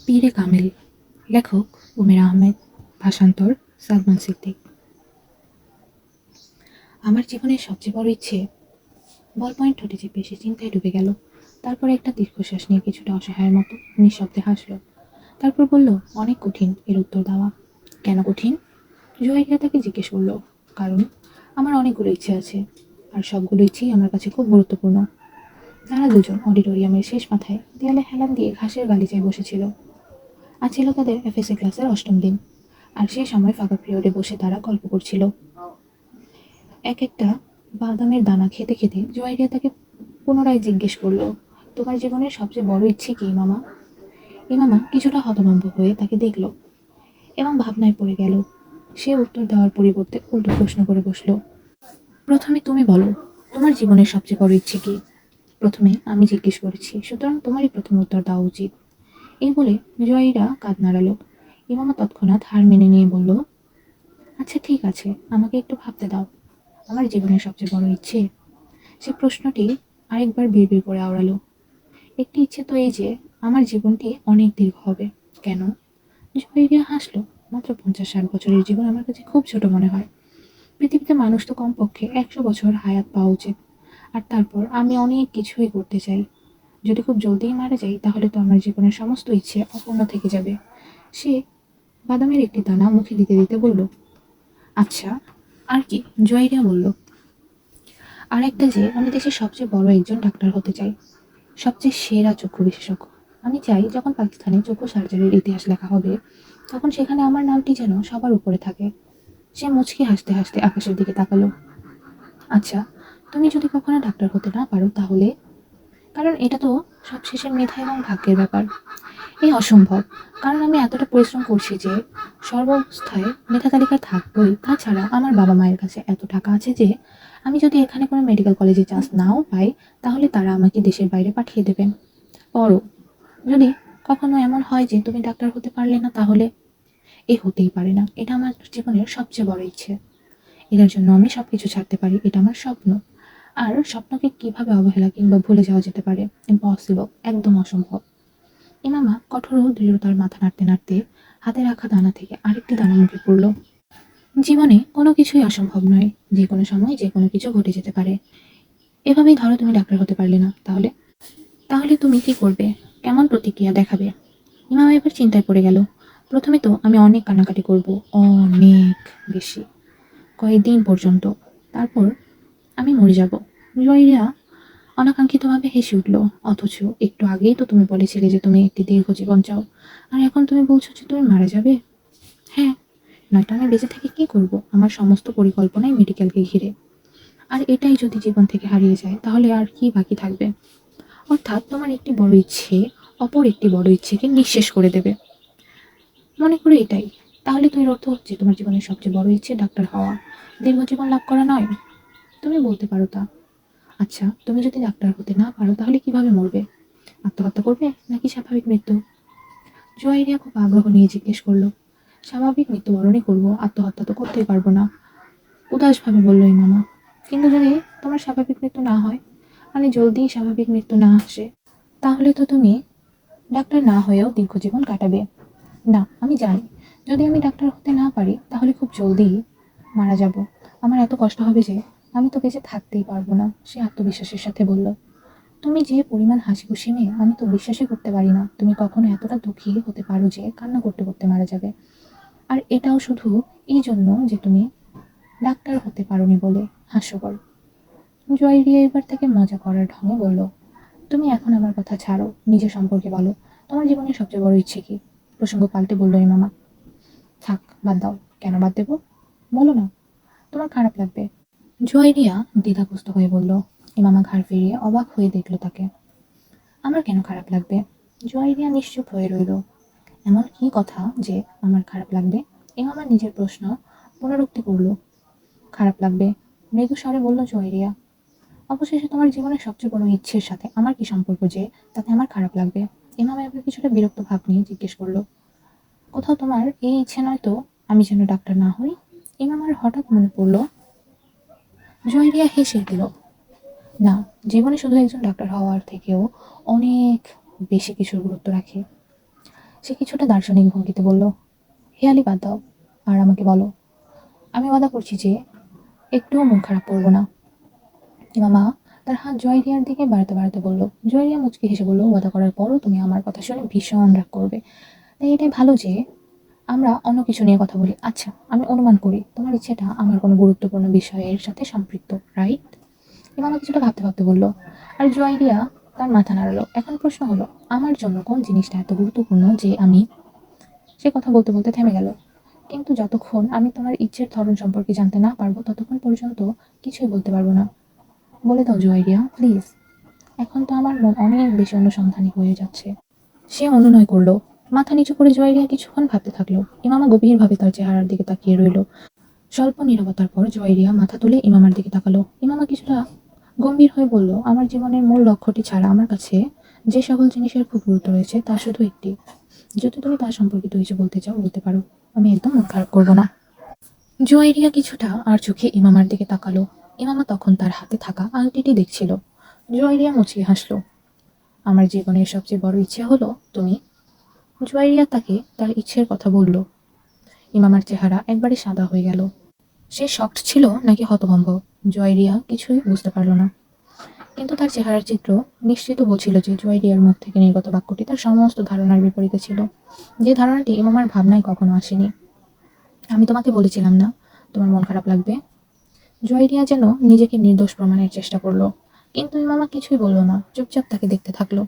পীরে কামেল, লেখক উমের আহমেদ, ভাষান্তর সালমান সিদ্দিক। আমার জীবনের সবচেয়ে বড় ইচ্ছে। বল পয়েন্ট ঠোঁটে চেপে সে চিন্তায় ডুবে গেল। তারপরে একটা দীর্ঘশ্বাস নিয়ে কিছুটা অসহায়ের মতো নিঃশব্দে হাসলো। তারপর বলল, অনেক কঠিন এর উত্তর দেওয়া। কেন কঠিন? জুয়াইরিয়া তাকে জিজ্ঞেস করলো। কারণ আমার অনেকগুলো ইচ্ছে আছে, আর সবগুলো ইচ্ছেই আমার কাছে খুব গুরুত্বপূর্ণ। তারা দুজন অডিটোরিয়ামের শেষ মাথায় দেয়ালে হেলান দিয়ে ঘাসের গালিচায় বসেছিল। আজ ছিল তাদের এফএসএ ক্লাসের অষ্টম দিন, আর সে সময় ফাঁকা পিরিয়ডে বসে তারা গল্প করছিল। এক একটা বাদামের দানা খেতে খেতে জুয়াইরিয়া তাকে পুনরায় জিজ্ঞেস করলো, তোমার জীবনের সবচেয়ে বড় ইচ্ছে কি মামা? এই মামা কিছুটা হতভম্ব হয়ে তাকে দেখল এবং ভাবনায় পড়ে গেল। সে উত্তর দেওয়ার পরিবর্তে উল্টো প্রশ্ন করে বসলো, প্রথমে তুমি বলো, তোমার জীবনের সবচেয়ে বড় ইচ্ছে কি? প্রথমে আমি জিজ্ঞেস করেছি, সুতরাং তোমারই প্রথম উত্তর দেওয়া উচিত। এই বলে জুয়াইরা কাঁধ নাড়ালো। ইমামা তৎক্ষণাৎ হার মেনে নিয়ে বলল, আচ্ছা ঠিক আছে, আমাকে একটু ভাবতে দাও। আমার জীবনের সবচেয়ে বড় ইচ্ছে? সে প্রশ্নটি আরেকবার বিড়বিড় করে আওড়ালো। একটি ইচ্ছে তো এই যে আমার জীবনটি অনেক দীর্ঘ হবে। কেন? জুয়াইরিয়া হাসলো। মাত্র 50-60 বছরের জীবন আমার কাছে খুব ছোট মনে হয়। পৃথিবীতে মানুষ তো কমপক্ষে 100 বছর হায়াত পাওয়া উচিত। আর তারপর আমি অনেক কিছুই করতে চাই। যদি খুব জলদিই মারা যাই তাহলে তো আমার জীবনের সমস্ত ইচ্ছে অপূর্ণ থেকে যাবে। সে বাদামের একটি দানা মুখে দিতে দিতে বলল, আচ্ছা আর কি? জুয়াইরিয়া বলল, আর একটা যে আমি দেশের সবচেয়ে বড় একজন ডাক্তার হতে চাই, সবচেয়ে সেরা চক্ষু বিশেষজ্ঞ। আমি চাই যখন পাকিস্তানে চক্ষু সার্জারির ইতিহাস লেখা হবে তখন সেখানে আমার নামটি যেন সবার উপরে থাকে। সে মুচকি হাসতে হাসতে আকাশের দিকে তাকালো। আচ্ছা, তুমি যদি কখনো ডাক্তার হতে না পারো তাহলে? কারণ এটা তো সব শেষের মেধা এবং ভাগ্যের ব্যাপার। এই অসম্ভব, কারণ আমি এতটা পরিশ্রম করছি যে সর্বাবস্থায় মেধা তালিকায় থাকবই। তাছাড়া আমার বাবা মায়ের কাছে এত টাকা আছে যে আমি যদি এখানে কোনো মেডিকেল কলেজে চান্স নাও পাই তাহলে তারা আমাকে দেশের বাইরে পাঠিয়ে দেবেন। পরও যদি কখনো এমন হয় যে তুমি ডাক্তার হতে পারলে না তাহলে? এ হতেই পারে না, এটা আমার জীবনের সবচেয়ে বড় ইচ্ছে। এটার জন্য আমি সবকিছু ছাড়তে পারি, এটা আমার স্বপ্ন। আর স্বপ্নকে কিভাবে অবহেলা কিংবা ভুলে যাওয়া যেতে পারে? ইম্পসিবল, একদম অসম্ভব। ইমামা কঠোর ও দৃঢ়তার মাথা নাড়তে নাড়তে হাতে রাখা দানা থেকে আরেকটি দানা মুখে পড়ল। জীবনে কোনো কিছুই অসম্ভব নয়, যে কোনো সময় যে কোনো কিছু ঘটে যেতে পারে। এভাবেই ধরো তুমি ডাক্তার হতে পারলে না, তাহলে? তাহলে তুমি কি করবে? কেমন প্রতিক্রিয়া দেখাবে? ইমামা এবার চিন্তায় পড়ে গেল। প্রথমে তো আমি অনেক কান্নাকাটি করব, অনেক বেশি, কয়েকদিন পর্যন্ত। তারপর আমি মরে যাব। জয়রিয়া অনাকাঙ্ক্ষিতভাবে হেসে উঠল। অথচ একটু আগেই তো তুমি বলেছিলে যে তুমি একটি দীর্ঘ জীবন চাও, আর এখন তুমি বলছো যে তুমি মারা যাবে। হ্যাঁ, নয়তো আমি বেঁচে থেকে কি করব? আমার সমস্ত পরিকল্পনাই মেডিকেলকে ঘিরে। আর এটাই যদি জীবন থেকে হারিয়ে যায় তাহলে আর কি বাকি থাকবে? অর্থাৎ তোমার একটি বড় ইচ্ছে অপর একটি বড় ইচ্ছেকে নিঃশেষ করে দেবে। মনে করি এটাই। তাহলে তো এর অর্থ হচ্ছে তোমার জীবনের সবচেয়ে বড় ইচ্ছে ডাক্তার হওয়া, দীর্ঘ জীবন লাভ করা নয়। তুমি বলতে পারো তা। আচ্ছা, তুমি যদি ডাক্তার হতে না পারো তাহলে কিভাবে মরবে? আত্মহত্যা করবে নাকি স্বাভাবিক মৃত্যু? জুয়াইরিয়া খুব আগ্রহ নিয়ে জিজ্ঞেস করলো। স্বাভাবিক মৃত্যুবরণই করবো, আত্মহত্যা তো করতেই পারবো না, উদাসভাবে বলল ইমামা। কিন্তু যদি তোমার স্বাভাবিক মৃত্যু না হয়, মানে জলদি স্বাভাবিক মৃত্যু না আসে, তাহলে তো তুমি ডাক্তার না হয়েও দীর্ঘ জীবন কাটাবে। না, আমি জানি যদি আমি ডাক্তার হতে না পারি তাহলে খুব জলদি মারা যাব। আমার এত কষ্ট হবে যে আমি তো বেঁচে থাকতেই পারবো না, সে আত্মবিশ্বাসের সাথে বলল। তুমি যে পরিমাণ হাসি খুশি মেয়ে, আমি তো বিশ্বাসই করতে পারি না তুমি কখনো এতটা দুঃখী হতে পারো যে কান্না করতে করতে মারা যাবে। আর এটাও শুধু এই জন্য যে তুমি ডাক্তার হতে পারোনি বলে। হাস্যকর। জয়রিয়া এবার থেকে মজা করার ঢঙে বলল, তুমি এখন আমার কথা ছাড়ো, নিজের সম্পর্কে বলো। তোমার জীবনের সবচেয়ে বড় ইচ্ছে কি? প্রসঙ্গ পাল্টে বলল এই মামা। থাক, বাদ দাও। কেন বাদ দেবো? বলো না, তোমার খারাপ লাগবে। জুয়াইরিয়া দ্বিধাগ্রস্ত হয়ে বলল। ইমামা ঘাড় ফিরিয়ে অবাক হয়ে দেখল তাকে। আমার কেন খারাপ লাগবে? জুয়াইরিয়া নিশ্চুপ হয়ে রইল। এমন কি কথা যে আমার খারাপ লাগবে? ইমামা নিজের প্রশ্ন পুনরুক্তি করল। খারাপ লাগবে, মৃদু স্বরে বলল জুয়াইরিয়া। অবশেষে তোমার জীবনের সবচেয়ে বড় ইচ্ছের সাথে আমার কি সম্পর্ক যে তাতে আমার খারাপ লাগবে? ইমামা এবার কিছুটা বিরক্ত ভাব নিয়ে জিজ্ঞেস করলো, কোথাও তোমার এই ইচ্ছে নয় তো আমি যেন ডাক্তার না হই? ইমামার হঠাৎ মনে পড়ল। জয়রিয়া হেসে দিল। না, জীবনে শুধু একজন ডাক্তার হওয়ার থেকেও অনেক বেশি কিছুর গুরুত্ব রাখে। সে কিছুটা দার্শনিক ভঙ্গিতে বলল, হেয়ালি বাদ দাও আর আমাকে বলো। আমি ওয়াদা করছি যে একটুও মন খারাপ করবো না। ইমামা তার হাত জয়রিয়ার দিকে বাড়াতে বাড়াতে বলল। জয়রিয়া মুচকি হেসে বলল, ওয়াদা করার পরও তুমি আমার কথা শুনে ভীষণ রাগ করবে। তাই এটাই ভালো যে আমরা অন্য কিছু নিয়ে কথা বলি। আচ্ছা, আমি অনুমান করি তোমার ইচ্ছেটা আমার কোনো গুরুত্বপূর্ণ বিষয়ের সাথে সম্পৃক্ত, রাইট? ইমামা কিছুটা ভাবতে ভাবতে বলল। আর জয়রিয়া তার মাথা নাড়ালো। এখন প্রশ্ন হলো, আমার জন্য কোন জিনিসটা এত গুরুত্বপূর্ণ যে আমি। সে কথা বলতে বলতে থেমে গেল। কিন্তু যতক্ষণ আমি তোমার ইচ্ছের ধরন সম্পর্কে জানতে না পারবো ততক্ষণ পর্যন্ত কিছুই বলতে পারবো না। বলে দাও জয়রিয়া, প্লিজ। এখন তো আমার মন অনেক বেশি অনুসন্ধানী হয়ে যাচ্ছে। সে অনুনয় করলো। মাথা নিচু করে জয়রিয়া কিছুক্ষণ ভাবতে থাকলো। ইমামা গভীরভাবে তার চেহারার দিকে তাকিয়ে রইল। স্বল্প নীরবতার পর জয়রিয়া মাথা তুলে ইমামার দিকে তাকালো। ইমামা কিছুটা গম্ভীর হয়ে বলল, আমার জীবনের মূল লক্ষ্যটি ছাড়া আমার কাছে যে সকল জিনিসের খুব গুরুত্ব রয়েছে তা শুধু একটি। যদি তুমি তার সম্পর্কিত কিছু বলতে চাও বলতে পারো, আমি একদম মন খারাপ করবো না। জুয়াইরিয়া কিছুটা আর চোখে ইমামার দিকে তাকালো। ইমামা তখন তার হাতে থাকা আংটিটি দেখছিল। জুয়াইরিয়া মুচকি হাসলো। আমার জীবনের সবচেয়ে বড় ইচ্ছে হলো তুমি। জুয়াইরিয়া তাকে তার ইচ্ছের কথা বলল। ইমামার চেহারা একবারে সাদা হয়ে গেল। সে শকড ছিল নাকি হতভম্ব, জুয়াইরিয়া কিছুই বুঝতে পারল না। কিন্তু তার চেহারার চিত্র নিশ্চিত বলছিল যে জুয়াইরিয়ার মুখ থেকে নির্গত বাক্যটি তার সমস্ত ধারণার বিপরীতে ছিল, যে ধারণাটি ইমামার ভাবনায় কখনো আসেনি। আমি তোমাকে বলেছিলাম না তোমার মন খারাপ লাগবে। জুয়াইরিয়া যেন নিজেকে নির্দোষ প্রমাণের চেষ্টা করলো, কিন্তু ইমামা কিছুই বলল না, চুপচাপ তাকে দেখতে থাকলো।